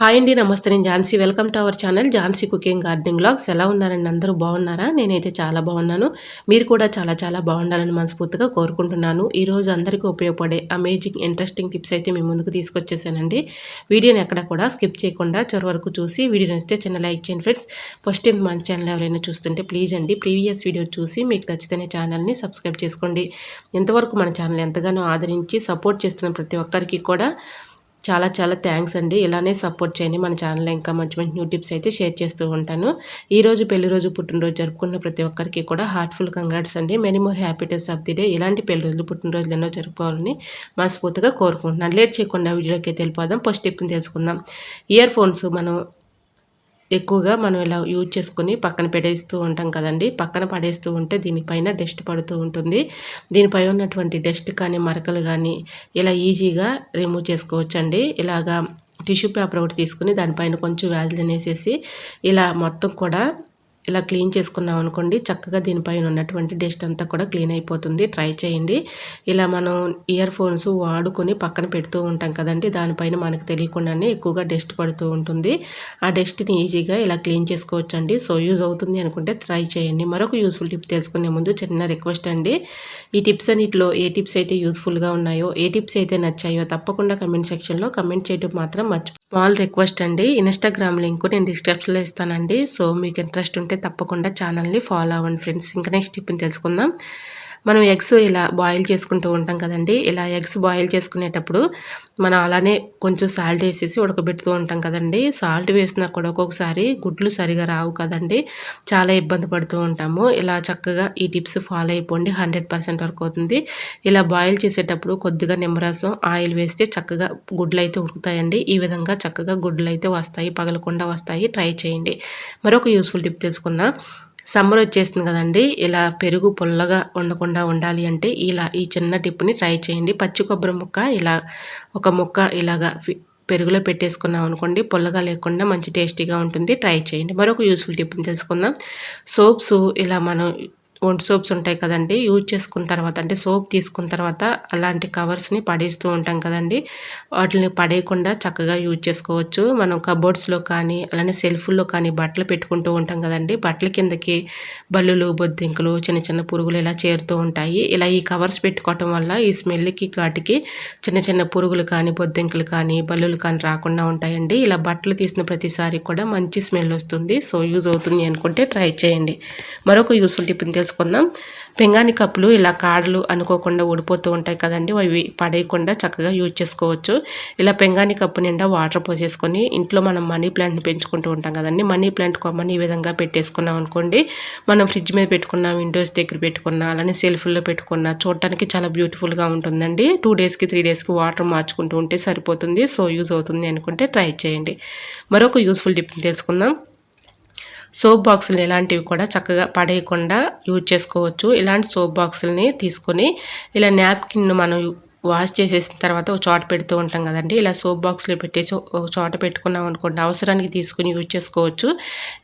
Hi అండి, నమస్తే. నేను Jhansi. Welcome to our channel Jhansi cooking gardening vlogs. ఎలా ఉన్నారండి? అందరూ బాగున్నారా? నేనైతే చాలా బాగున్నాను. మీరు కూడా చాలా చాలా బాగుండాలని మనస్ఫూర్తిగా కోరుకుంటున్నాను. ఈరోజు అందరికీ ఉపయోగపడే అమేజింగ్ ఇంట్రెస్టింగ్ టిప్స్ అయితే మీ ముందుకు తీసుకొచ్చేసానండి. వీడియోని ఎక్కడ కూడా స్కిప్ చేయకుండా చివరి వరకు చూసి వీడియో నచ్చితే చిన్న లైక్ చేయండి ఫ్రెండ్స్. ఫస్ట్ టైం మన ఛానల్ ఎవరైనా చూస్తుంటే ప్లీజ్ అండి ప్రీవియస్ వీడియో చూసి మీకు నచ్చితేనే ఛానల్ని సబ్స్క్రైబ్ చేసుకోండి. ఇంతవరకు మన ఛానల్ ఎంతగానో ఆదరించి సపోర్ట్ చేస్తున్న ప్రతి ఒక్కరికి కూడా చాలా చాలా థ్యాంక్స్ అండి. ఇలానే సపోర్ట్ చేయండి. మన ఛానల్లో ఇంకా మంచి మంచి న్యూ టిప్స్ అయితే షేర్ చేస్తూ ఉంటాను. ఈరోజు పెళ్లి రోజు పుట్టినరోజు జరుపుకున్న ప్రతి ఒక్కరికి కూడా హార్ట్ఫుల్ కంగ్రాట్స్ అండి. Many more happiness of the day. ఇలాంటి పెళ్లి రోజులు పుట్టినరోజులు ఎన్నో జరుపుకోవాలని మనస్ఫూర్తిగా కోరుకుంటున్నాను. లేట్ చేయకుండా వీడియోకి వెళ్ళిపోదాం. ఫస్ట్ టిప్ని తెలుసుకుందాం. ఇయర్ ఫోన్స్ ఎక్కువగా మనం ఇలా యూజ్ చేసుకుని పక్కన పెట్టేస్తూ ఉంటాం కదండి. పక్కన పడేస్తూ ఉంటే దీనిపైన డస్ట్ పడుతూ ఉంటుంది. దీనిపై ఉన్నటువంటి డస్ట్ కానీ మరకలు కానీ ఇలా ఈజీగా రిమూవ్ చేసుకోవచ్చండి. ఇలాగా టిష్యూ పేపర్ ఒకటి తీసుకుని దానిపైన కొంచెం వ్యాజ్లిన్ వేసేసి ఇలా మొత్తం కూడా ఇలా క్లీన్ చేసుకున్నాం అనుకోండి, చక్కగా దీనిపైన ఉన్నటువంటి డస్ట్ అంతా కూడా క్లీన్ అయిపోతుంది. ట్రై చేయండి. ఇలా మనం ఇయర్ ఫోన్స్ వాడుకొని పక్కన పెడుతూ ఉంటాం కదండి, దానిపైన మనకు తెలియకుండానే ఎక్కువగా డస్ట్ పడుతూ ఉంటుంది. ఆ డస్ట్ని ఈజీగా ఇలా క్లీన్ చేసుకోవచ్చండి. సో యూజ్ అవుతుంది అనుకుంటే ట్రై చేయండి. మరొక యూస్ఫుల్ టిప్ తెలుసుకునే ముందు చిన్న రిక్వెస్ట్ అండి. ఈ టిప్స్ అన్నిటిలో ఏ టిప్స్ అయితే యూస్ఫుల్గా ఉన్నాయో, ఏ టిప్స్ అయితే నచ్చాయో తప్పకుండా కమెంట్ సెక్షన్లో కమెంట్ చేయడం మాత్రం స్మాల్ రిక్వెస్ట్ అండి. ఇన్స్టాగ్రామ్ లింక్ నేను డిస్క్రిప్షన్లో ఇస్తానండి. సో మీకు ఇంట్రెస్ట్ ఉంటే తప్పకుండా ఛానల్ని ఫాలో అవ్వండి ఫ్రెండ్స్. ఇంకా నెక్స్ట్ టిప్ని తెలుసుకుందాం. మనం ఎగ్స్ ఇలా బాయిల్ చేసుకుంటూ ఉంటాం కదండి. ఇలా ఎగ్స్ బాయిల్ చేసుకునేటప్పుడు మనం అలానే కొంచెం సాల్ట్ వేసేసి ఉడకబెడుతూ ఉంటాం కదండి. సాల్ట్ వేసినా కూడా ఒక్కొక్కసారి గుడ్లు సరిగా రావు కదండి, చాలా ఇబ్బంది పడుతూ ఉంటాము. ఇలా చక్కగా ఈ టిప్స్ ఫాలో అయిపోండి, 100% వరకు అవుతుంది. ఇలా బాయిల్ చేసేటప్పుడు కొద్దిగా నిమ్మరసం ఆయిల్ వేస్తే చక్కగా గుడ్లు అయితే ఉడుకుతాయండి. ఈ విధంగా చక్కగా గుడ్లు అయితే వస్తాయి, పగలకుండా వస్తాయి. ట్రై చేయండి. మరొక యూస్ఫుల్ టిప్ తెలుసుకుందాం. సమ్మర్ వచ్చేస్తుంది కదండి, ఇలా పెరుగు పుల్లగా ఉండకుండా ఉండాలి అంటే ఈ చిన్న టిప్ని ట్రై చేయండి. పచ్చి కొబ్బరి ముక్క ఇలా ఒక ముక్క ఇలాగా పెరుగులో పెట్టేసుకున్నాం అనుకోండి, పుల్లగా లేకుండా మంచి టేస్టీగా ఉంటుంది. ట్రై చేయండి. మరొక యూస్ఫుల్ టిప్ని తెలుసుకుందాం. సోప్స్ ఇలా మనం ఒంటి సోప్స్ ఉంటాయి కదండి, యూజ్ చేసుకున్న తర్వాత అంటే సోప్ తీసుకున్న తర్వాత అలాంటి కవర్స్ని పడేస్తూ ఉంటాం కదండి, వాటిని పడేయకుండా చక్కగా యూజ్ చేసుకోవచ్చు. మనం కబోర్డ్స్లో కానీ అలానే సెల్ఫ్ల్లో కానీ బట్టలు పెట్టుకుంటూ ఉంటాం కదండి, బట్టల కిందకి బల్లులు బొద్దింకలు చిన్న చిన్న పురుగులు ఇలా చేరుతూ ఉంటాయి. ఇలా ఈ కవర్స్ పెట్టుకోవటం వల్ల ఈ స్మెల్కి ఘాటికి చిన్న చిన్న పురుగులు కానీ బొద్దింకలు కానీ బల్లులు కానీ రాకుండా ఉంటాయండి. ఇలా బట్టలు తీసిన ప్రతిసారి కూడా మంచి స్మెల్ వస్తుంది. సో యూజ్ అవుతుంది అనుకుంటే ట్రై చేయండి. మరొక యూస్ఫుల్ టిప్ని తెలుసుకుందాం. పింగాణి కప్పులు ఇలా కాడలు అనుకోకుండా ఊడిపోతూ ఉంటాయి కదండి, అవి పడేయకుండా చక్కగా యూజ్ చేసుకోవచ్చు. ఇలా పింగాణి కప్పు నిండా వాటర్ పోసేసుకొని ఇంట్లో మనం మనీ ప్లాంట్ని పెంచుకుంటూ ఉంటాం కదండి, మనీ ప్లాంట్ కొమ్మని ఈ విధంగా పెట్టేసుకున్నాం అనుకోండి, మనం ఫ్రిడ్జ్ మీద పెట్టుకున్న విండోస్ దగ్గర పెట్టుకున్న అలానే సెల్ఫ్లో పెట్టుకున్న చూడటానికి చాలా బ్యూటిఫుల్గా ఉంటుందండి. 2 డేస్కి 3 డేస్కి వాటర్ మార్చుకుంటూ ఉంటే సరిపోతుంది. సో యూజ్ అవుతుంది అనుకుంటే ట్రై చేయండి. మరొక యూస్ఫుల్ టిప్ని తెలుసుకుందాం. సోప్ బాక్సులు ఇలాంటివి కూడా చక్కగా పడేయకుండా యూజ్ చేసుకోవచ్చు. ఇలాంటి సోప్ బాక్సులని తీసుకొని ఇలా న్యాప్కిన్ మనం వాష్ చేసేసిన తర్వాత ఒక చోట పెడుతూ ఉంటాం కదండి, ఇలా సోప్ బాక్స్లో పెట్టేసి ఒక చోట పెట్టుకున్నాం అనుకోండి, అవసరానికి తీసుకుని యూజ్ చేసుకోవచ్చు.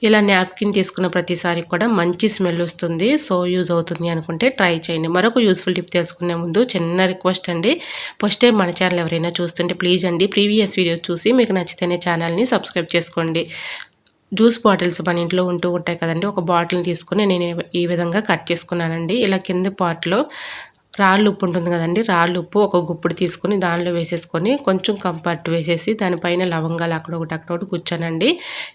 ఇలా న్యాప్కిన్ తీసుకున్న ప్రతిసారి కూడా మంచి స్మెల్ వస్తుంది. సో యూజ్ అవుతుంది అనుకుంటే ట్రై చేయండి. మరొక యూస్ఫుల్ టిప్ తెలుసుకునే ముందు చిన్న రిక్వెస్ట్ అండి. ఫస్ట్ టైం మన ఛానల్ ఎవరైనా చూస్తుంటే ప్లీజ్ అండి ప్రీవియస్ వీడియో చూసి మీకు నచ్చితేనే ఛానల్ని సబ్స్క్రైబ్ చేసుకోండి. జ్యూస్ బాటిల్స్ మన ఇంట్లో ఉంటూ ఉంటాయి కదండి, ఒక బాటిల్ని తీసుకొని నేను ఈ విధంగా కట్ చేసుకున్నానండి. ఇలా కింద పార్ట్లో రాళ్ళు ఉప్పు ఉంటుంది కదండి, రాళ్ళు ఉప్పు ఒక గుప్పుడు తీసుకొని దానిలో వేసేసుకొని కొంచెం కంఫర్ట్ వేసేసి దానిపైన లవంగాలు అక్కడొకటి కూర్చోనండి.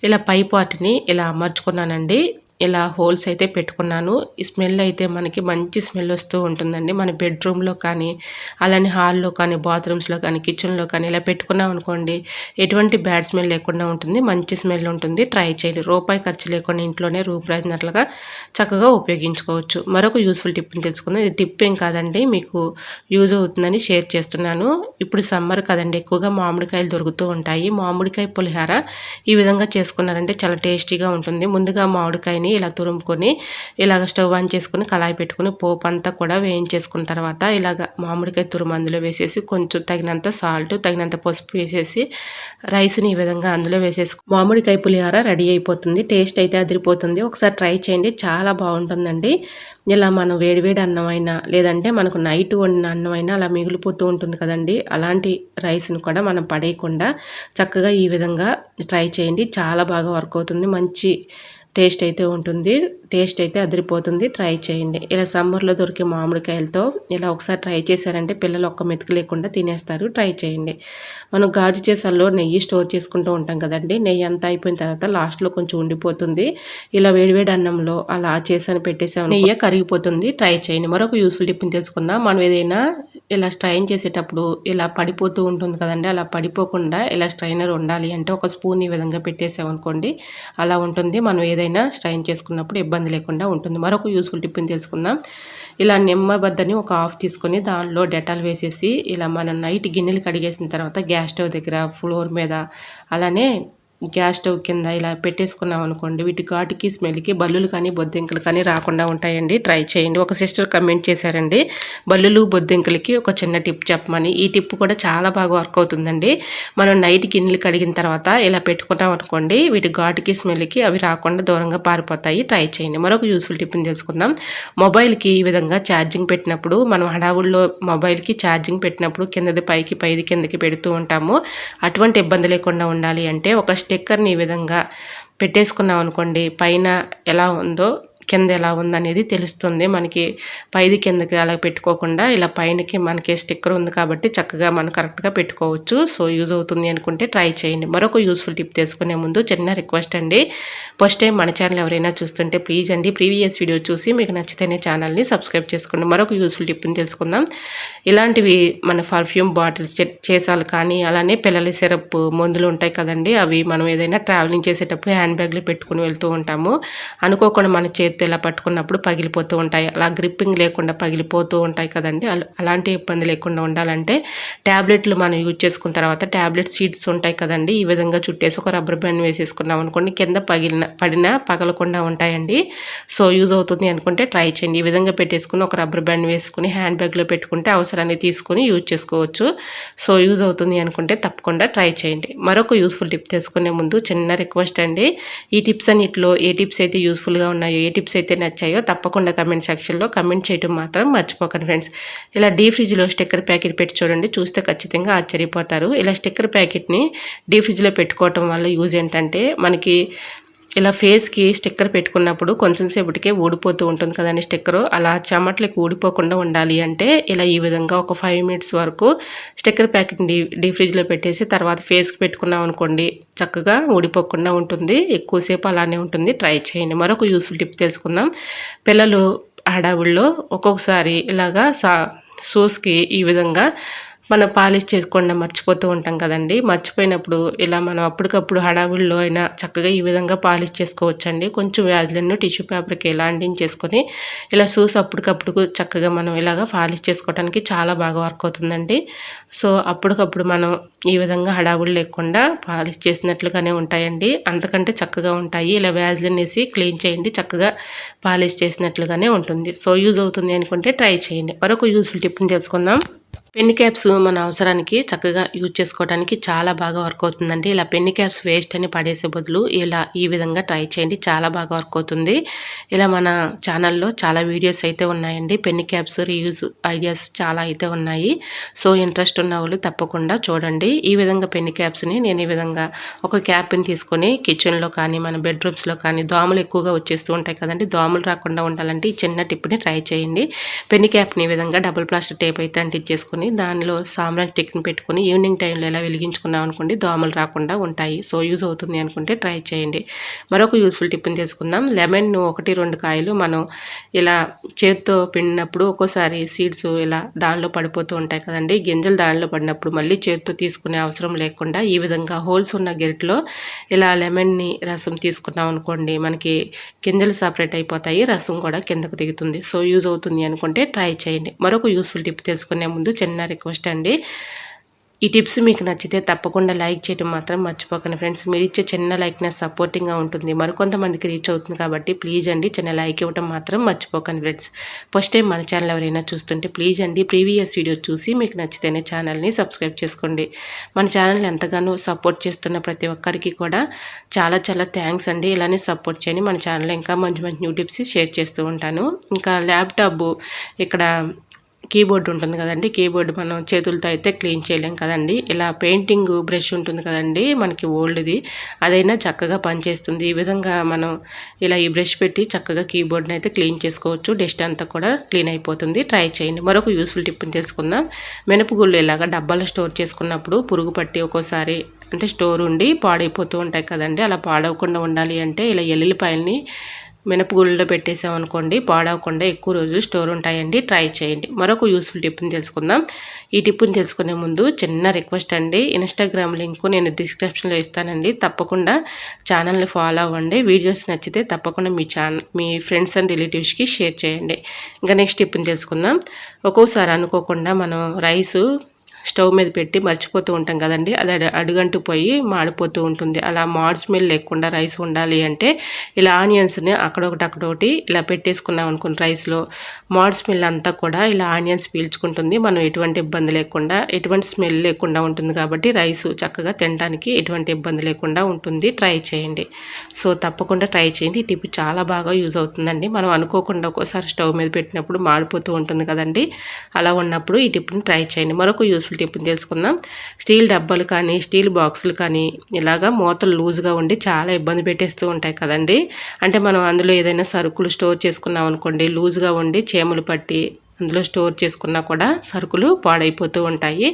ఇలా పై పార్ట్ని ఇలా అమర్చుకున్నానండి. ఇలా హోల్స్ అయితే పెట్టుకున్నాను. ఈ స్మెల్ అయితే మనకి మంచి స్మెల్ వస్తూ ఉంటుందండి. మన బెడ్రూమ్లో కానీ అలానే హాల్లో కానీ బాత్రూమ్స్లో కానీ కిచెన్లో కానీ ఇలా పెట్టుకున్నాం అనుకోండి, ఎటువంటి బ్యాడ్ స్మెల్ లేకుండా ఉంటుంది, మంచి స్మెల్ ఉంటుంది. ట్రై చేయండి. రూపాయి ఖర్చు లేకుండా ఇంట్లోనే రూమ్ రాసినట్లుగా చక్కగా ఉపయోగించుకోవచ్చు. మరొక యూస్ఫుల్ టిప్ని తెలుసుకుందాం. ఇది టిప్ ఏం కాదండి, మీకు యూజ్ అవుతుందని షేర్ చేస్తున్నాను. ఇప్పుడు సమ్మర్ కదండి, ఎక్కువగా మామిడికాయలు దొరుకుతూ ఉంటాయి. మామిడికాయ పులిహార ఈ విధంగా చేసుకున్నారంటే చాలా టేస్టీగా ఉంటుంది. ముందుగా మామిడికాయని ఉల్లిపాయలని ఇలా తురుముకొని ఇలాగ స్టవ్ ఆన్ చేసుకొని కళాయి పెట్టుకుని పోపు అంతా కూడా వేయించేసుకున్న తర్వాత ఇలాగ మామిడికాయ తురుము అందులో వేసేసి కొంచెం తగినంత సాల్ట్ తగినంత పసుపు వేసేసి రైస్ని ఈ విధంగా అందులో వేసేసి మామిడికాయ పులిహోర రెడీ అయిపోతుంది. టేస్ట్ అయితే అదిరిపోతుంది. ఒకసారి ట్రై చేయండి, చాలా బాగుంటుందండి. ఇలా మనం వేడివేడి అన్నం అయినా లేదంటే మనకు నైట్ వండిన అన్నం అయినా అలా మిగిలిపోతూ ఉంటుంది కదండి, అలాంటి రైస్ని కూడా మనం పడేయకుండా చక్కగా ఈ విధంగా ట్రై చేయండి. చాలా బాగా వర్క్ అవుతుంది. మంచి టేస్ట్ అయితే ఉంటుంది. టేస్ట్ అయితే అదిరిపోతుంది. ట్రై చేయండి. ఇలా సమ్మర్లో దొరికే మామిడికాయలతో ఇలా ఒకసారి ట్రై చేశారంటే పిల్లలు ఒక్క మెతుకు లేకుండా తినేస్తారు. ట్రై చేయండి. మనం గాజు సీసాల్లో నెయ్యి స్టోర్ చేసుకుంటూ ఉంటాం కదండి, నెయ్యి అంతా అయిపోయిన తర్వాత లాస్ట్లో కొంచెం ఉండిపోతుంది. ఇలా వేడివేడి అన్నంలో అలా చేసాను పెట్టేసాము, నెయ్యి కరిగిపోతుంది. ట్రై చేయండి. మరొక యూస్ఫుల్ టిప్ని తెలుసుకుందాం. మనం ఏదైనా ఇలా స్ట్రైన్ చేసేటప్పుడు ఇలా పడిపోతూ ఉంటుంది కదండి, అలా పడిపోకుండా ఇలా స్ట్రైనర్ ఉండాలి అంటే ఒక స్పూన్ ఈ విధంగా పెట్టేసామనుకోండి అలా ఉంటుంది. మనం ఏదైనా స్ట్రైన్ చేసుకున్నప్పుడు ఇబ్బంది లేకుండా ఉంటుంది. మరొక యూస్ఫుల్ టిప్ని తెలుసుకుందాం. ఇలా నిమ్మబద్దని ఒక హాఫ్ తీసుకొని దానిలో డెటాల్ వేసేసి ఇలా మనం నైట్ గిన్నెలు కడిగేసిన తర్వాత గ్యాస్ స్టవ్ దగ్గర ఫ్లోర్ మీద అలానే గ్యాస్ స్టవ్ కింద ఇలా పెట్టేసుకున్నాం అనుకోండి, వీటి ఘాటుకి స్మెల్కి బల్లులు కానీ బొద్దింకలు కానీ రాకుండా ఉంటాయండి. ట్రై చేయండి. ఒక సిస్టర్ కమెంట్ చేశారండి బల్లులు బొద్దింకలకి ఒక చిన్న టిప్ చెప్పమని. ఈ టిప్ కూడా చాలా బాగా వర్క్ అవుతుందండి. మనం నైట్ గిన్నెలు కడిగిన తర్వాత ఇలా పెట్టుకున్నాం అనుకోండి, వీటి ఘాటుకి స్మెల్కి అవి రాకుండా దూరంగా పారిపోతాయి. ట్రై చేయండి. మరొక యూస్ఫుల్ టిప్ని తెలుసుకుందాం. మొబైల్కి ఈ విధంగా ఛార్జింగ్ పెట్టినప్పుడు మనం హడావుల్లో మొబైల్కి ఛార్జింగ్ పెట్టినప్పుడు కిందది పైకి పైది కిందకి పెడుతూ ఉంటాము. అటువంటి ఇబ్బంది లేకుండా ఉండాలి అంటే ఒక స్టిక్కర్ని ఈ విధంగా పెట్టేసుకున్నాం అనుకోండి, పైన ఎలా ఉందో కింద ఎలా ఉందనేది తెలుస్తుంది మనకి. పైది కిందకి అలా పెట్టుకోకుండా ఇలా పైనకి మనకి స్టిక్కర్ ఉంది కాబట్టి చక్కగా మనం కరెక్ట్గా పెట్టుకోవచ్చు. సో యూజ్ అవుతుంది అనుకుంటే ట్రై చేయండి. మరొక యూస్ఫుల్ టిప్ తెలుసుకునే ముందు చిన్న రిక్వెస్ట్ అండి, ఫస్ట్ టైం మన ఛానల్ ఎవరైనా చూస్తుంటే ప్లీజ్ అండి ప్రీవియస్ వీడియో చూసి మీకు నచ్చితేనే ఛానల్ని సబ్స్క్రైబ్ చేసుకోండి. మరొక యూస్ఫుల్ టిప్ని తెలుసుకుందాం. ఇలాంటివి మన పర్ఫ్యూమ్ బాటిల్స్ చేసాలు కానీ అలానే పిల్లల సిరప్ మందులు ఉంటాయి కదండి, అవి మనం ఏదైనా ట్రావెలింగ్ చేసేటప్పుడు హ్యాండ్ బ్యాగ్లో పెట్టుకుని వెళ్తూ ఉంటాము. అనుకోకుండా మన చేతి ఇలా పట్టుకున్నప్పుడు పగిలిపోతూ ఉంటాయి. అలా గ్రిప్పింగ్ లేకుండా పగిలిపోతూ ఉంటాయి కదండి, అలాంటి ఇబ్బంది లేకుండా ఉండాలంటే ట్యాబ్లెట్లు మనం యూజ్ చేసుకున్న తర్వాత ట్యాబ్లెట్ సీడ్స్ ఉంటాయి కదండి, ఈ విధంగా చుట్టేసి ఒక రబ్బర్ బ్యాండ్ వేసేసుకున్నాం అనుకోండి, కింద పడినా పగలకుండా ఉంటాయండి. సో యూజ్ అవుతుంది అనుకుంటే ట్రై చేయండి. ఈ విధంగా పెట్టేసుకుని ఒక రబ్బర్ బ్యాండ్ వేసుకుని హ్యాండ్ బ్యాగ్లో పెట్టుకుంటే అవసరాన్ని తీసుకుని యూజ్ చేసుకోవచ్చు. సో యూజ్ అవుతుంది అనుకుంటే తప్పకుండా ట్రై చేయండి. మరొక యూస్ఫుల్ టిప్ తెలుసుకునే ముందు చిన్న రిక్వెస్ట్ అండి, ఈ టిప్స్ అన్నిటిలో ఏ టిప్స్ అయితే యూస్ఫుల్గా ఉన్నాయో ఏ టిప్స్ అయితే నచ్చాయో తప్పకుండా కమెంట్ సెక్షన్లో కమెంట్ చేయడం మాత్రం మర్చిపోకండి ఫ్రెండ్స్. ఇలా డీ ఫ్రిడ్జ్లో స్టిక్కర్ ప్యాకెట్ పెట్టి చూడండి, చూస్తే ఖచ్చితంగా ఆశ్చర్యపోతారు. ఇలా స్టిక్కర్ ప్యాకెట్ని డీ ఫ్రిడ్జ్లో పెట్టుకోవటం వల్ల యూజ్ ఏంటంటే మనకి ఇలా ఫేస్కి స్టిక్కర్ పెట్టుకున్నప్పుడు కొంచెం సేపటికే ఊడిపోతూ ఉంటుంది కదండి స్టిక్కరు, అలా చెమట్లకి ఊడిపోకుండా ఉండాలి అంటే ఇలా ఈ విధంగా ఒక 5 మినిట్స్ వరకు స్టిక్కర్ ప్యాకెట్ని డీ ఫ్రిడ్జ్లో పెట్టేసి తర్వాత ఫేస్కి పెట్టుకున్నాం అనుకోండి చక్కగా ఊడిపోకుండా ఉంటుంది. ఎక్కువసేపు అలానే ఉంటుంది. ట్రై చేయండి. మరొక యూస్ఫుల్ టిప్ తెలుసుకుందాం. పిల్లలు హడావుల్లో ఒక్కొక్కసారి ఇలాగా షూస్కి ఈ విధంగా మనం పాలిష్ చేసుకోకుండా మర్చిపోతూ ఉంటాం కదండి, మర్చిపోయినప్పుడు ఇలా మనం అప్పటికప్పుడు హడావుల్లో అయినా చక్కగా ఈ విధంగా పాలిష్ చేసుకోవచ్చండి. కొంచెం వ్యాజ్లెన్ను టిష్యూ పేపర్కి ఇలా అంటించేసుకొని ఇలా షూస్ అప్పటికప్పుడు చక్కగా మనం ఇలాగ పాలిష్ చేసుకోవడానికి చాలా బాగా వర్క్ అవుతుందండి. సో అప్పటికప్పుడు మనం ఈ విధంగా హడావులు లేకుండా పాలిష్ చేసినట్లుగానే ఉంటాయండి, అంతకంటే చక్కగా ఉంటాయి. ఇలా వ్యాజ్లెన్ వేసి క్లీన్ చేయండి, చక్కగా పాలిష్ చేసినట్లుగానే ఉంటుంది. సో యూజ్ అవుతుంది అనుకుంటే ట్రై చేయండి. మరొక యూస్ఫుల్ టిప్ని తెలుసుకుందాం. పెన్ క్యాప్స్ మన అవసరానికి చక్కగా యూజ్ చేసుకోవడానికి చాలా బాగా వర్క్ అవుతుందండి. ఇలా పెన్ క్యాప్స్ వేస్ట్ అని పడేసే బదులు ఇలా ఈ విధంగా ట్రై చేయండి, చాలా బాగా వర్క్ అవుతుంది. ఇలా మన ఛానల్లో చాలా వీడియోస్ అయితే ఉన్నాయండి, పెన్ క్యాప్స్ రీయూజ్ ఐడియాస్ చాలా అయితే ఉన్నాయి. సో ఇంట్రెస్ట్ ఉన్న వాళ్ళు తప్పకుండా చూడండి. ఈ విధంగా పెన్ క్యాప్స్ని నేను ఈ విధంగా ఒక క్యాప్ని తీసుకొని కిచెన్లో కానీ మన బెడ్రూమ్స్లో కానీ దోమలు ఎక్కువగా వచ్చేస్తూ ఉంటాయి కదండి, దోమలు రాకుండా ఉండాలంటే ఈ చిన్న టిప్ని ట్రై చేయండి. పెన్ క్యాప్ని ఈ విధంగా డబుల్ ప్లాస్టర్ టేప్ అయితే అంటించేసుకొని దానిలో సాంబ్రాన్ స్టిక్ని పెట్టుకుని ఈవినింగ్ టైంలో ఎలా వెలిగించుకున్నాం అనుకోండి దోమలు రాకుండా ఉంటాయి. సో యూజ్ అవుతుంది అనుకుంటే ట్రై చేయండి. మరొక యూస్ఫుల్ టిప్ని తెలుసుకుందాం. లెమన్ 1-2 కాయలు మనం ఇలా చేతితో పిండినప్పుడు ఒక్కోసారి సీడ్స్ ఇలా దానిలో పడిపోతూ ఉంటాయి కదండి, గింజలు దానిలో పడినప్పుడు మళ్ళీ చేతితో తీసుకునే అవసరం లేకుండా ఈ విధంగా హోల్స్ ఉన్న గెరిట్లో ఇలా లెమన్ని రసం తీసుకున్నాం అనుకోండి మనకి గింజలు సపరేట్ అయిపోతాయి, రసం కూడా కిందకు దిగుతుంది. సో యూజ్ అవుతుంది అనుకుంటే ట్రై చేయండి. మరొక యూస్ఫుల్ టిప్ తెలుసుకునే ముందు చిన్న రిక్వెస్ట్ అండి, ఈ టిప్స్ మీకు నచ్చితే తప్పకుండా లైక్ చేయడం మాత్రం మర్చిపోకండి ఫ్రెండ్స్. మీరు ఇచ్చే చిన్న లైక్నెస్ సపోర్టింగ్గా ఉంటుంది, మరికొంతమందికి రీచ్ అవుతుంది. కాబట్టి ప్లీజ్ అండి చిన్న లైక్ ఇవ్వడం మాత్రం మర్చిపోకండి ఫ్రెండ్స్. ఫస్ట్ టైం మన ఛానల్ ఎవరైనా చూస్తుంటే ప్లీజ్ అండి ప్రీవియస్ వీడియో చూసి మీకు నచ్చితేనే ఛానల్ని సబ్స్క్రైబ్ చేసుకోండి. మన ఛానల్ని ఎంతగానో సపోర్ట్ చేస్తున్న ప్రతి ఒక్కరికి కూడా చాలా చాలా థ్యాంక్స్ అండి. ఇలానే సపోర్ట్ చేయండి. మన ఛానల్లో ఇంకా మంచి మంచి న్యూ టిప్స్ షేర్ చేస్తూ ఉంటాను. ఇంకా ల్యాప్టాప్ ఇక్కడ కీబోర్డ్ ఉంటుంది కదండి, కీబోర్డ్ మనం చేతులతో అయితే క్లీన్ చేయలేం కదండి. ఇలా పెయింటింగ్ బ్రష్ ఉంటుంది కదండి మనకి ఓల్డ్ది, అదైనా చక్కగా పనిచేస్తుంది. ఈ విధంగా మనం ఇలా ఈ బ్రష్ పెట్టి చక్కగా కీబోర్డ్ని అయితే క్లీన్ చేసుకోవచ్చు. డస్ట్ అంతా కూడా క్లీన్ అయిపోతుంది. ట్రై చేయండి. మరొక యూస్ఫుల్ టిప్ని తెలుసుకుందాం. మినపగుళ్ళు ఇలాగా డబ్బాలో స్టోర్ చేసుకున్నప్పుడు పురుగు పట్టి ఒక్కోసారి అంటే స్టోర్ ఉండి పాడైపోతూ ఉంటాయి కదండి. అలా పాడవకుండా ఉండాలి అంటే ఇలా ఎల్లుల్లిపాయల్ని మినపగుళ్ళలో పెట్టేసామనుకోండి పాడవకుండా ఎక్కువ రోజులు స్టోర్ ఉంటాయండి. ట్రై చేయండి. మరొక యూస్ఫుల్ టిప్ని తెలుసుకుందాం. ఈ టిప్ని తెలుసుకునే ముందు చిన్న రిక్వెస్ట్ అండి, ఇన్స్టాగ్రామ్ లింక్ నేను డిస్క్రిప్షన్లో ఇస్తానండి. తప్పకుండా ఛానల్ని ఫాలో అవ్వండి. వీడియోస్ నచ్చితే తప్పకుండా మీ ఫ్రెండ్స్ అండ్ రిలేటివ్స్కి షేర్ చేయండి. ఇంకా నెక్స్ట్ టిప్ని తెలుసుకుందాం. ఒక్కోసారి అనుకోకుండా మనం రైసు స్టవ్ మీద పెట్టి మర్చిపోతూ ఉంటాం కదండి, అది అడుగంటూ పోయి మాడిపోతూ ఉంటుంది. అలా మాడ్ స్మెల్ లేకుండా రైస్ ఉండాలి అంటే ఇలా ఆనియన్స్ని అక్కడొకటి ఇలా పెట్టేసుకున్నాం అనుకోండి రైస్లో, మాడ్ స్మెల్ అంతా కూడా ఇలా ఆనియన్స్ పీల్చుకుంటుంది. మనం ఎటువంటి ఇబ్బంది లేకుండా ఎటువంటి స్మెల్ లేకుండా ఉంటుంది. కాబట్టి రైస్ చక్కగా తినడానికి ఎటువంటి ఇబ్బంది లేకుండా ఉంటుంది. ట్రై చేయండి. సో తప్పకుండా ట్రై చేయండి. ఈ టిప్ చాలా బాగా యూజ్ అవుతుందండి. మనం అనుకోకుండా ఒక్కోసారి స్టవ్ మీద పెట్టినప్పుడు మాడిపోతూ ఉంటుంది కదండి, అలా ఉన్నప్పుడు ఈ టిప్ని ట్రై చేయండి. మరొక యూస్ఫుల్ టిప్ని తెలుసుకుందాం. స్టీల్ డబ్బాలు కానీ స్టీల్ బాక్సులు కానీ ఇలాగా మూతలు లూజ్గా ఉండి చాలా ఇబ్బంది పెట్టేస్తూ ఉంటాయి కదండి. అంటే మనం అందులో ఏదైనా సరుకులు స్టోర్ చేసుకున్నాం అనుకోండి, లూజ్గా ఉండి చీమలు పట్టి అందులో స్టోర్ చేసుకున్నా కూడా సరుకులు పాడైపోతూ ఉంటాయి.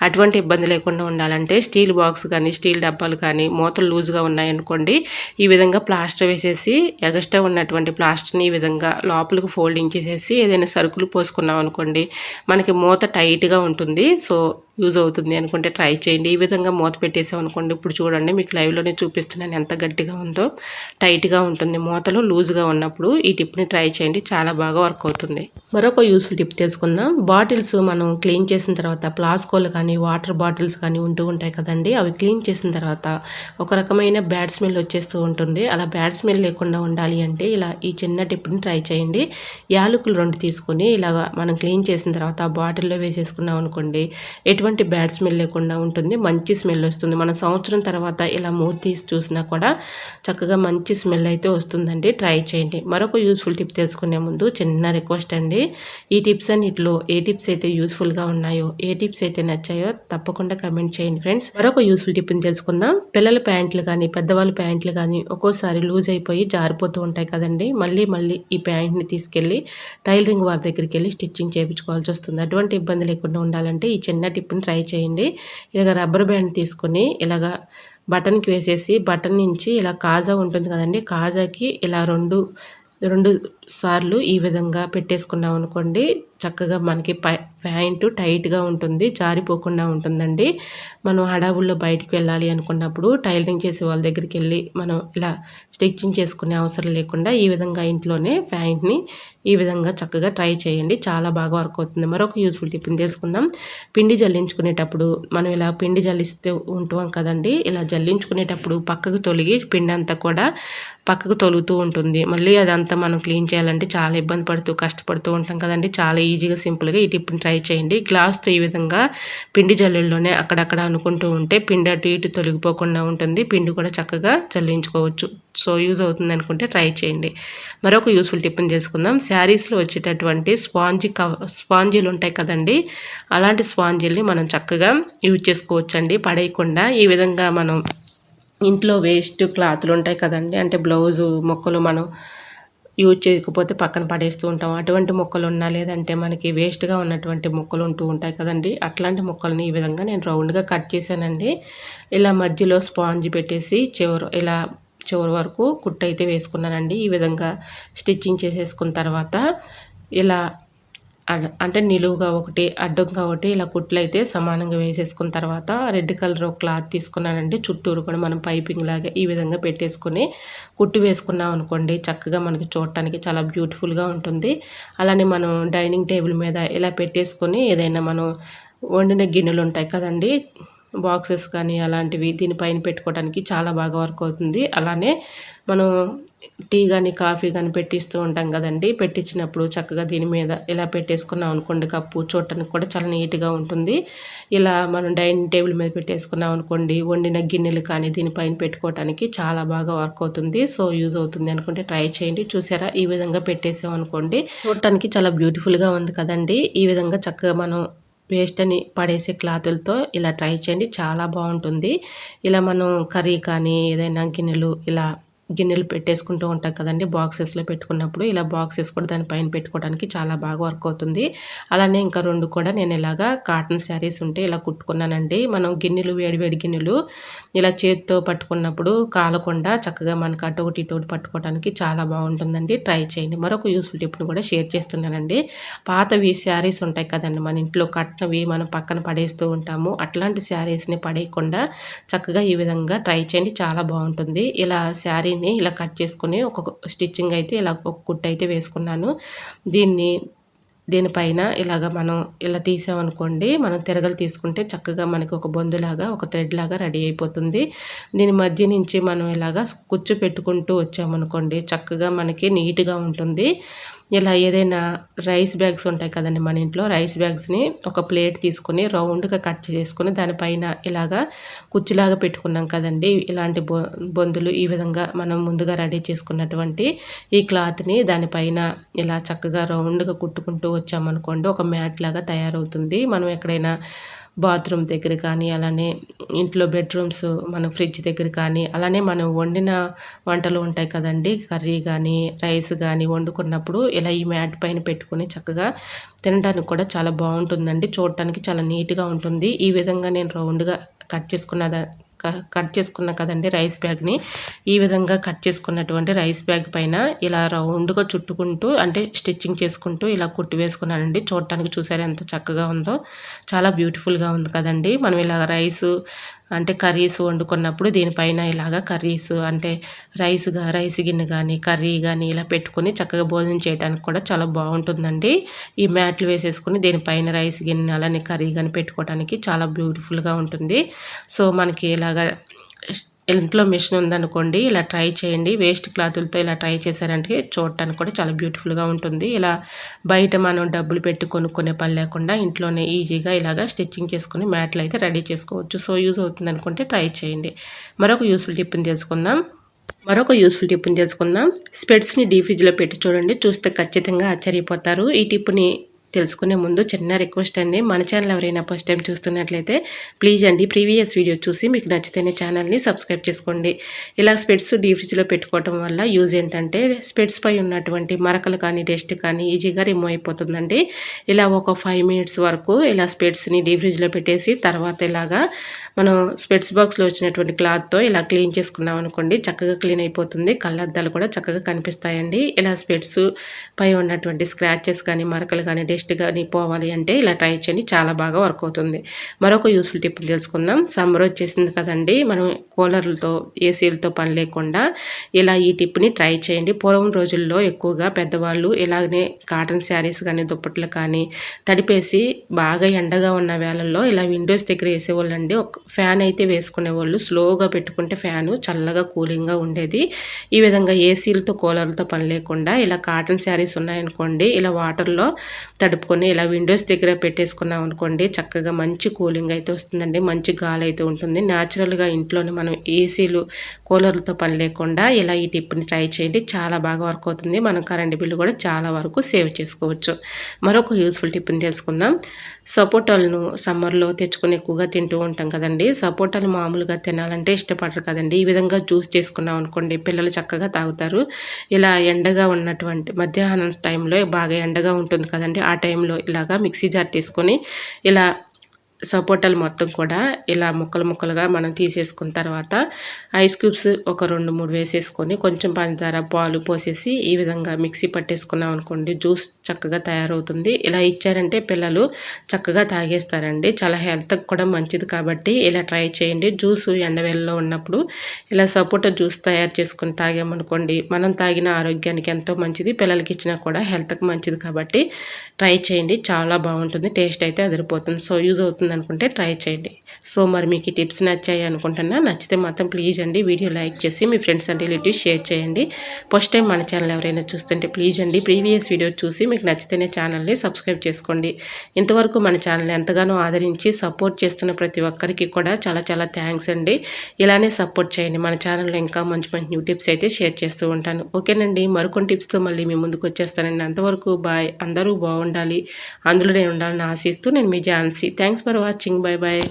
అటువంటి ఇబ్బంది లేకుండా ఉండాలంటే స్టీల్ బాక్స్ కానీ స్టీల్ డబ్బాలు కానీ మూతలు లూజ్గా ఉన్నాయనుకోండి, ఈ విధంగా ప్లాస్టర్ వేసేసి ఎగస్ట్రా ఉన్నటువంటి ప్లాస్టర్ని ఈ విధంగా లోపలికి ఫోల్డింగ్ చేసేసి ఏదైనా సరుకులు పోసుకున్నాం అనుకోండి, మనకి మూత టైట్గా ఉంటుంది. సో యూజ్ అవుతుంది అనుకుంటే ట్రై చేయండి. ఈ విధంగా మూత పెట్టేసాం అనుకోండి, ఇప్పుడు చూడండి మీకు లైవ్లోనే చూపిస్తున్నాను ఎంత గట్టిగా ఉందో, టైట్గా ఉంటుంది మూతలు లూజ్గా ఉన్నప్పుడు. ఈ టిప్ని ట్రై చేయండి, చాలా బాగా వర్క్ అవుతుంది. మరొక యూస్ఫుల్ టిప్ తెలుసుకుందాం. బాటిల్స్ మనం క్లీన్ చేసిన తర్వాత ప్లాస్కోలు కానీ వాటర్ బాటిల్స్ కానీ ఉంటూ ఉంటాయి కదండి, అవి క్లీన్ చేసిన తర్వాత ఒక రకమైన బ్యాడ్ స్మెల్ వచ్చేస్తూ ఉంటుంది. అలా బ్యాడ్ స్మెల్ లేకుండా ఉండాలి అంటే ఇలా ఈ చిన్న టిప్ని ట్రై చేయండి. యాలకులు 2 తీసుకొని ఇలాగా మనం క్లీన్ చేసిన తర్వాత ఆ బాటిల్లో వేసేసుకున్నాం అనుకోండి, ఎటువంటి బ్యాడ్ స్మెల్ లేకుండా ఉంటుంది. మంచి స్మెల్ వస్తుంది. మనం సంవత్సరం తర్వాత ఇలా మూత తీసి చూసినా కూడా చక్కగా మంచి స్మెల్ అయితే వస్తుందండి. ట్రై చేయండి. మరొక యూస్ఫుల్ టిప్ తెలుసుకునే ముందు చిన్న రిక్వెస్ట్ అండి, ఈ టిప్స్ అన్నిటిలో ఏ టిప్స్ అయితే యూస్ఫుల్గా ఉన్నాయో, ఏ టిప్స్ అయితే నచ్చాయో తప్పకుండా కమెంట్ చేయండి ఫ్రెండ్స్. మరొక యూస్ఫుల్ టిప్ని తెలుసుకుందాం. పిల్లల ప్యాంట్లు కానీ పెద్దవాళ్ళ ప్యాంట్లు కానీ ఒక్కోసారి లూజ్ అయిపోయి జారిపోతూ ఉంటాయి కదండి. మళ్ళీ ఈ ప్యాంట్ని తీసుకెళ్ళి టైలరింగ్ వారి దగ్గరికి వెళ్ళి స్టిచ్చింగ్ చేయించుకోవాల్సి వస్తుంది. అటువంటి ఇబ్బంది లేకుండా ఉండాలంటే ఈ చిన్న టిప్ని ట్రై చేయండి. ఇలాగ రబ్బర్ బ్యాండ్ తీసుకొని ఇలాగ బటన్కి వేసేసి బటన్ నుంచి ఇలా కాజా ఉంటుంది కదండి, కాజాకి ఇలా రెండు సార్లు ఈ విధంగా పెట్టేసుకున్నాం అనుకోండి, చక్కగా మనకి ప్యాంటు టైట్గా ఉంటుంది, జారిపోకుండా ఉంటుందండి. మనం హడావుల్లో బయటికి వెళ్ళాలి అనుకున్నప్పుడు టైలరింగ్ చేసే వాళ్ళ దగ్గరికి వెళ్ళి మనం ఇలా స్టిచ్చింగ్ చేసుకునే అవసరం లేకుండా ఈ విధంగా ఇంట్లోనే ప్యాంట్ని ఈ విధంగా చక్కగా ట్రై చేయండి. చాలా బాగా వర్క్ అవుతుంది. మరొక యూస్ఫుల్ టిప్ని తెలుసుకుందాం. పిండి జల్లించుకునేటప్పుడు మనం ఇలా పిండి జల్లిస్తూ ఉంటాం కదండి, ఇలా జల్లించుకునేటప్పుడు పక్కకు తొలగి పిండి అంతా కూడా పక్కకు తొలుగుతూ ఉంటుంది. మళ్ళీ అదంతా మనం క్లీన్ చేయాలంటే చాలా ఇబ్బంది పడుతూ కష్టపడుతూ ఉంటాం కదండి. చాలా ఈజీగా సింపుల్గా ఈ టిప్ని ట్రై చేయండి. గ్లాస్తో ఈ విధంగా పిండి జల్లెల్లోనే అక్కడక్కడ అనుకుంటూ ఉంటే పిండి అటు ఇటు తొలగిపోకుండా ఉంటుంది. పిండి కూడా చక్కగా జల్లించుకోవచ్చు. సో యూజ్ అవుతుంది అనుకుంటే ట్రై చేయండి. మరొక యూస్ఫుల్ టిప్ని తెలుసుకుందాం. శారీస్లో వచ్చేటటువంటి స్పాంజీలు ఉంటాయి కదండి, అలాంటి స్పాంజీల్ని మనం చక్కగా యూజ్ చేసుకోవచ్చండి పడేయకుండా. ఈ విధంగా మనం ఇంట్లో వేస్ట్ క్లాతులు ఉంటాయి కదండి, అంటే బ్లౌజు మొక్కలు మనం యూజ్ చేయకపోతే పక్కన పడేస్తూ ఉంటాం. అటువంటి మొక్కలు ఉన్నా లేదంటే మనకి వేస్ట్గా ఉన్నటువంటి మొక్కలు ఉంటూ ఉంటాయి కదండి, అట్లాంటి మొక్కల్ని ఈ విధంగా నేను రౌండ్గా కట్ చేశానండి. ఇలా మధ్యలో స్పాంజ్ పెట్టేసి చివరి వరకు కుట్టు అయితే వేసుకున్నానండి. ఈ విధంగా స్టిచ్చింగ్ చేసేసుకున్న తర్వాత ఇలా అంటే నిలువుగా ఒకటి అడ్డంగా ఒకటి ఇలా కుట్లు అయితే సమానంగా వేసేసుకున్న తర్వాత రెడ్ కలర్ ఒక క్లాత్ తీసుకున్నానండి. చుట్టూరు కూడా మనం పైపింగ్ లాగా ఈ విధంగా పెట్టేసుకొని కుట్టు వేసుకున్నాం అనుకోండి, చక్కగా మనకి చూడటానికి చాలా బ్యూటిఫుల్గా ఉంటుంది. అలానే మనం డైనింగ్ టేబుల్ మీద ఇలా పెట్టేసుకొని ఏదైనా మనం వండిన గిన్నెలు ఉంటాయి కదండి, బాక్సెస్ కానీ అలాంటివి దీనిపైన పెట్టుకోవడానికి చాలా బాగా వర్క్ అవుతుంది. అలానే మనం టీ కానీ కాఫీ కానీ పెట్టిస్తూ ఉంటాం కదండి, పెట్టించినప్పుడు చక్కగా దీని మీద ఇలా పెట్టేసుకున్నాం అనుకోండి, కప్పు చూడటానికి కూడా చాలా నీట్గా ఉంటుంది. ఇలా మనం డైనింగ్ టేబుల్ మీద పెట్టేసుకున్నాం అనుకోండి, వండిన గిన్నెలు కానీ దీనిపైన పెట్టుకోవడానికి చాలా బాగా వర్క్ అవుతుంది. సో యూజ్ అవుతుంది అనుకుంటే ట్రై చేయండి. చూసారా, ఈ విధంగా పెట్టేసాం అనుకోండి, చూడటానికి చాలా బ్యూటిఫుల్గా ఉంది కదండి. ఈ విధంగా చక్కగా మనం వేస్ట్ అని పడేసే క్లాతులతో ఇలా ట్రై చేయండి, చాలా బాగుంటుంది. ఇలా మనం కర్రీ కానీ ఏదైనా గిన్నెలు పెట్టేసుకుంటూ ఉంటాం కదండి, బాక్సెస్లో పెట్టుకున్నప్పుడు ఇలా బాక్సెస్ కూడా దానిపైన పెట్టుకోవడానికి చాలా బాగా వర్క్ అవుతుంది. అలానే ఇంకా 2 కూడా నేను ఇలాగా కాటన్ శారీస్ ఉంటే ఇలా కుట్టుకున్నానండి. మనం వేడి గిన్నెలు ఇలా చేతితో పట్టుకున్నప్పుడు కాలకుండా చక్కగా మనకు అటు ఒకటి ఇటు ఒకటి పట్టుకోవడానికి చాలా బాగుంటుందండి. ట్రై చేయండి. మరొక యూస్ఫుల్ టిప్ని కూడా షేర్ చేస్తున్నానండి. పాతవి శారీస్ ఉంటాయి కదండి, మన ఇంట్లో కట్టినవి మనం పక్కన పడేస్తూ ఉంటాము, అట్లాంటి శారీస్ని పడేయకుండా చక్కగా ఈ విధంగా ట్రై చేయండి, చాలా బాగుంటుంది. ఇలా శారీని ఇలా కట్ చేసుకుని ఒక స్టిచ్చింగ్ అయితే ఇలా ఒక కుట్టు అయితే వేసుకున్నాను. దీనిపైన మనం ఇలా తీసామనుకోండి, మనం తిరగలు తీసుకుంటే చక్కగా మనకి ఒక బొందులాగా ఒక థ్రెడ్ లాగా రెడీ అయిపోతుంది. దీని మధ్య నుంచి మనం ఇలాగా కుచ్చు పెట్టుకుంటూ వచ్చామనుకోండి, చక్కగా మనకి నీట్గా ఉంటుంది. ఇలా ఏదైనా రైస్ బ్యాగ్స్ ఉంటాయి కదండి మన ఇంట్లో, రైస్ బ్యాగ్స్ని ఒక ప్లేట్ తీసుకొని రౌండ్గా కట్ చేసుకొని దానిపైన ఇలాగా కుచ్చులాగా పెట్టుకున్నాం కదండి, ఇలాంటి బొందులు ఈ విధంగా మనం ముందుగా రెడీ చేసుకున్నటువంటి ఈ క్లాత్ని దానిపైన ఇలా చక్కగా రౌండ్గా కుట్టుకుంటూ వచ్చామనుకోండి, ఒక మ్యాట్ లాగా తయారవుతుంది. మనం ఎక్కడైనా బాత్రూమ్ దగ్గర కానీ, అలానే ఇంట్లో బెడ్రూమ్స్, మన ఫ్రిడ్జ్ దగ్గర కానీ, అలానే మనం వండిన వంటలు ఉంటాయి కదండి, కర్రీ కానీ రైస్ కానీ వండుకున్నప్పుడు ఇలా ఈ మ్యాట్ పైన పెట్టుకొని చక్కగా తినడానికి కూడా చాలా బాగుంటుందండి. చూడటానికి చాలా నీట్గా ఉంటుంది. ఈ విధంగా నేను రౌండ్గా కట్ చేసుకున్నా కదండి రైస్ బ్యాగ్ని, ఈ విధంగా కట్ చేసుకున్నటువంటి రైస్ బ్యాగ్ పైన ఇలా రౌండ్గా చుట్టుకుంటూ అంటే స్టిచ్చింగ్ చేసుకుంటూ ఇలా కుట్టి వేసుకున్నానండి. చూడటానికి చూసారా ఎంత చక్కగా ఉందో, చాలా బ్యూటిఫుల్గా ఉంది కదండి. మనం ఇలా అంటే కర్రీస్ వండుకున్నప్పుడు దీనిపైన ఇలాగా కర్రీస్ అంటే రైస్ గిన్నె కానీ కర్రీ కానీ ఇలా పెట్టుకొని చక్కగా భోజనం చేయడానికి కూడా చాలా బాగుంటుందండి. ఈ మ్యాట్లు వేసేసుకుని దీనిపైన రైస్ గిన్నె అలానే కర్రీ కానీ పెట్టుకోవడానికి చాలా బ్యూటిఫుల్గా ఉంటుంది. సో మనకి ఇలాగా ఇంట్లో మిషన్ ఉందనుకోండి, ఇలా ట్రై చేయండి. వేస్ట్ క్లాతులతో ఇలా ట్రై చేశారంటే చూడటానికి కూడా చాలా బ్యూటిఫుల్గా ఉంటుంది. ఇలా బయట మనం డబ్బులు పెట్టి కొనుక్కునే పని లేకుండా ఇంట్లోనే ఈజీగా ఇలాగా స్టిచ్చింగ్ చేసుకుని మ్యాట్లు అయితే రెడీ చేసుకోవచ్చు. సో యూజ్ అవుతుంది అనుకుంటే ట్రై చేయండి. మరొక యూస్ఫుల్ టిప్ని తెలుసుకుందాం. స్పెట్స్ని డీప్ ఫ్రిడ్జ్లో పెట్టి చూడండి, చూస్తే ఖచ్చితంగా ఆశ్చర్యపోతారు. ఈ టిప్ని తెలుసుకునే ముందు చిన్న రిక్వెస్ట్ అండి, మన ఛానల్ ఎవరైనా ఫస్ట్ టైం చూస్తున్నట్లయితే ప్లీజ్ అండి ప్రీవియస్ వీడియో చూసి మీకు నచ్చితేనే ఛానల్ని సబ్స్క్రైబ్ చేసుకోండి. ఇలా స్పెట్స్ డీప్ ఫ్రిడ్జ్లో పెట్టుకోవడం వల్ల యూజ్ ఏంటంటే స్పెట్స్ పై ఉన్నటువంటి మరకలు కానీ డస్ట్ కానీ ఈజీగా రిమూవ్ అయిపోతుందండి. ఇలా ఒక 5 మినిట్స్ వరకు ఇలా స్పెట్స్ని డీప్ ఫ్రిడ్జ్లో పెట్టేసి తర్వాత ఇలాగా మనం స్పెట్స్ బాక్స్లో వచ్చినటువంటి క్లాత్తో ఇలా క్లీన్ చేసుకున్నాం అనుకోండి, చక్కగా క్లీన్ అయిపోతుంది. కళ్ళద్దాలు కూడా చక్కగా కనిపిస్తాయండి. ఇలా స్పెట్స్ పై ఉన్నటువంటి స్క్రాచెస్ కానీ మరకలు కానీ డస్ట్ కానీ పోవాలి అంటే ఇలా ట్రై చేయండి, చాలా బాగా వర్క్ అవుతుంది. మరొక యూస్ఫుల్ టిప్ తెలుసుకుందాం. సమ్మర్ వచ్చేసింది కదండి, మనం కూలర్లతో ఏసీలతో పని లేకుండా ఇలా ఈ టిప్ని ట్రై చేయండి. పూర్వం రోజుల్లో ఎక్కువగా పెద్దవాళ్ళు ఇలాగనే కాటన్ శారీస్ కానీ దుప్పట్లు కానీ తడిపేసి బాగా ఎండగా ఉన్న వేళల్లో ఇలా విండోస్ దగ్గర వేసేవాళ్ళండి. ఒక ఫ్యాన్ అయితే వేసుకునేవాళ్ళు, స్లోగా పెట్టుకుంటే ఫ్యాను చల్లగా కూలింగ్గా ఉండేది. ఈ విధంగా ఏసీలతో కూలర్లతో పని లేకుండా ఇలా కాటన్ శారీస్ ఉన్నాయనుకోండి, ఇలా వాటర్లో తడుపుకొని ఇలా విండోస్ దగ్గర పెట్టేసుకున్నాం అనుకోండి, చక్కగా మంచి కూలింగ్ అయితే వస్తుందండి, మంచి గాలి అయితే ఉంటుంది. న్యాచురల్గా ఇంట్లోనే మనం ఏసీలు కూలర్లతో పని లేకుండా ఇలా ఈ టిప్ని ట్రై చేయండి, చాలా బాగా వర్క్ అవుతుంది. మనం కరెంట్ బిల్లు కూడా చాలా వరకు సేవ్ చేసుకోవచ్చు. మరొక యూస్ఫుల్ టిప్ని తెలుసుకుందాం. సపోటాలను సమ్మర్లో తెచ్చుకొని ఎక్కువగా తింటూ ఉంటాం కదండి, సపోటాలు మామూలుగా తినాలంటే ఇష్టపడరు కదండి. ఈ విధంగా జ్యూస్ చేసుకున్నాం అనుకోండి, పిల్లలు చక్కగా తాగుతారు. ఇలా ఎండగా ఉన్నటువంటి మధ్యాహ్నం టైంలో బాగా ఎండగా ఉంటుంది కదండి, ఆ టైంలో ఇలాగా మిక్సీ జార్ తీసుకొని ఇలా సపోటాలు మొత్తం కూడా ఇలా ముక్కలు ముక్కలుగా మనం తీసేసుకున్న తర్వాత ఐస్ క్యూబ్స్ ఒక 2-3 వేసేసుకొని కొంచెం పంచదార పాలు పోసేసి ఈ విధంగా మిక్సీ పట్టేసుకున్నాం అనుకోండి జ్యూస్ చక్కగా తయారవుతుంది. ఇలా ఇచ్చారంటే పిల్లలు చక్కగా తాగేస్తారండి. చాలా హెల్త్కి కూడా మంచిది కాబట్టి ఇలా ట్రై చేయండి. జ్యూస్ ఎండవేళలో ఉన్నప్పుడు ఇలా సపోటా జ్యూస్ తయారు చేసుకొని తాగామనుకోండి మనం తాగిన ఆరోగ్యానికి ఎంతో మంచిది. పిల్లలకి ఇచ్చినా కూడా హెల్త్కి మంచిది కాబట్టి ట్రై చేయండి. చాలా బాగుంటుంది. టేస్ట్ అయితే అదిరిపోతుంది. సో యూజ్ అవుతుంది అనుకుంటే ట్రై చేయండి. సో మరి మీకు ఈ టిప్స్ నచ్చాయి అనుకుంటున్నా. నచ్చితే మాత్రం ప్లీజ్ అండి వీడియో లైక్ చేసి మీ ఫ్రెండ్స్ అండ్ రిలేటివ్స్ షేర్ చేయండి. ఫస్ట్ టైం మన ఛానల్ ఎవరైనా చూస్తుంటే ప్లీజ్ అండి ప్రీవియస్ వీడియో చూసి మీకు నచ్చితేనే ఛానల్ని సబ్స్క్రైబ్ చేసుకోండి. ఇంతవరకు మన ఛానల్ ఎంతగానో ఆదరించి సపోర్ట్ చేస్తున్న ప్రతి ఒక్కరికి కూడా చాలా చాలా థ్యాంక్స్ అండి. ఇలానే సపోర్ట్ చేయండి. మన ఛానల్లో ఇంకా మంచి మంచి న్యూ టిప్స్ అయితే షేర్ చేస్తూ ఉంటాను. ఓకేనండి, మరికొన్ని టిప్స్తో మళ్ళీ మీ ముందుకు వచ్చేస్తానండి. అంతవరకు బాయ్. అందరూ బాగుండాలి, అందులోనే ఉండాలని ఆశిస్తూ నేను మీ Jhansi. Thanks for watching. Bye bye.